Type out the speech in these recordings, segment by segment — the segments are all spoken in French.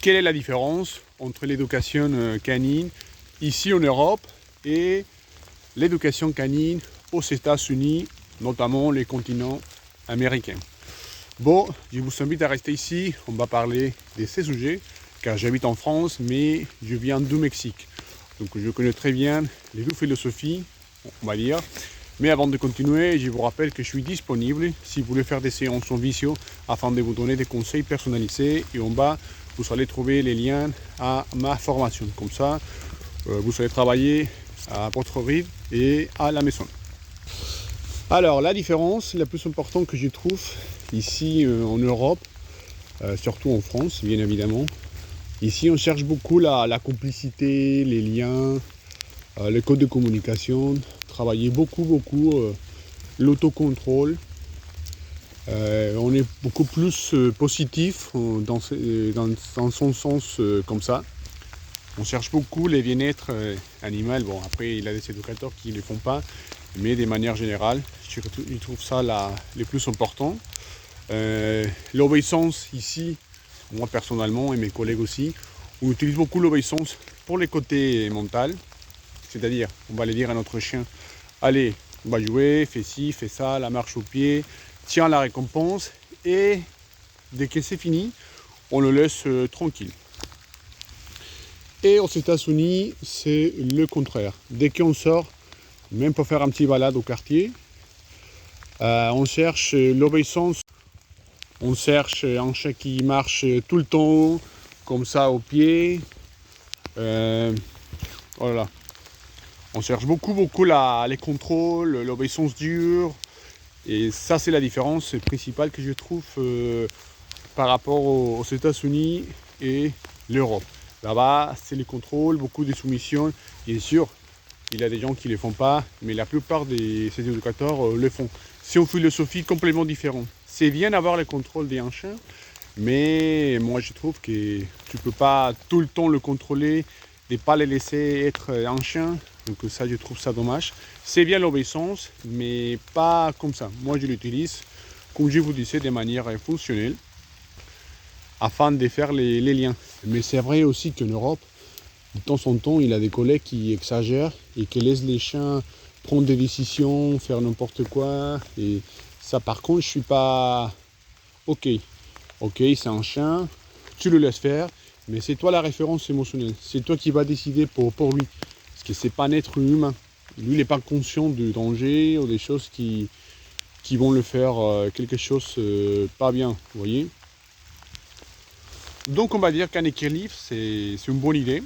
quelle est la différence entre l'éducation canine ici en Europe et l'éducation canine aux États-Unis, notamment les continents américains. Bon, je vous invite à rester ici, on va parler de ces sujets, car j'habite en France, mais je viens du Mexique. Donc je connais très bien les deux philosophies, on va dire. Mais avant de continuer, je vous rappelle que je suis disponible si vous voulez faire des séances en visio afin de vous donner des conseils personnalisés. Et en bas, vous allez trouver les liens à ma formation. Comme ça, vous allez travailler à votre rythme et à la maison. Alors, la différence la plus importante que je trouve ici en Europe, surtout en France, bien évidemment. Ici, on cherche beaucoup la complicité, les liens, le code de communication, travailler beaucoup l'autocontrôle. On est beaucoup plus positif dans son sens comme ça. On cherche beaucoup les bien-être animal. Bon, après, il y a des éducateurs qui ne le font pas, mais de manière générale, je trouve ça le plus important. L'obéissance ici, moi personnellement et mes collègues aussi, on utilise beaucoup l'obéissance pour les côtés mental. C'est-à-dire, on va aller dire à notre chien, allez, on va jouer, fais ci, fais ça, la marche au pied, tiens la récompense, et dès que c'est fini, on le laisse tranquille. Et aux États-Unis, c'est le contraire. Dès qu'on sort, même pour faire un petit balade au quartier, on cherche l'obéissance, on cherche un chien qui marche tout le temps, comme ça au pied. Voilà. On cherche beaucoup les contrôles, l'obéissance dure. Et ça, c'est la différence principale que je trouve par rapport aux États-Unis et l'Europe. Là-bas, c'est le contrôle, beaucoup de soumissions. Bien sûr, il y a des gens qui ne le font pas, mais la plupart de ces éducateurs le font. C'est une philosophie complètement différente. C'est bien d'avoir le contrôle d'un chien, mais moi je trouve que tu ne peux pas tout le temps le contrôler, de ne pas le laisser être un chien. Donc ça, je trouve ça dommage. C'est bien l'obéissance, mais pas comme ça. Moi, je l'utilise, comme je vous disais, de manière fonctionnelle, afin de faire les liens. Mais c'est vrai aussi qu'en Europe, de temps en temps, il y a des collègues qui exagèrent et qui laissent les chiens prendre des décisions, faire n'importe quoi. Et ça, par contre, je suis pas... Ok, c'est un chien, tu le laisses faire, mais c'est toi la référence émotionnelle. C'est toi qui vas décider pour lui. Parce que c'est pas un être humain. Lui, il n'est pas conscient du danger ou des choses qui vont le faire quelque chose pas bien, vous voyez. Donc on va dire qu'un équilibre, c'est une bonne idée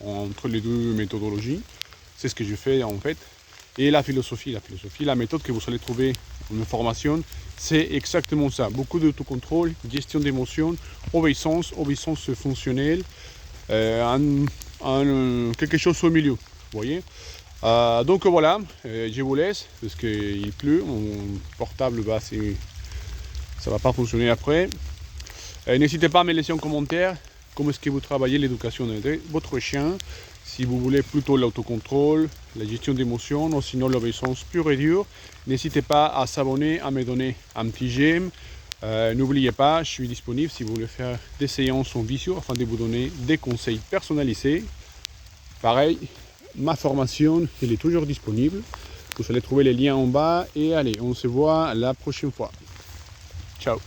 entre les deux méthodologies. C'est ce que je fais en fait. Et la philosophie, la méthode que vous allez trouver en formation, c'est exactement ça. Beaucoup d'autocontrôle, gestion d'émotions, obéissance fonctionnelle, quelque chose au milieu, vous voyez. Donc voilà, je vous laisse parce qu'il pleut, mon portable ça va pas fonctionner après. N'hésitez pas à me laisser en commentaire comment est-ce que vous travaillez l'éducation de votre chien, si vous voulez plutôt l'autocontrôle, la gestion d'émotions ou sinon l'obéissance pure et dure. N'hésitez pas à s'abonner, à me donner un petit j'aime. N'oubliez pas, je suis disponible si vous voulez faire des séances en visio afin de vous donner des conseils personnalisés. Pareil, ma formation, elle est toujours disponible. Vous allez trouver les liens en bas et allez, on se voit la prochaine fois. Ciao.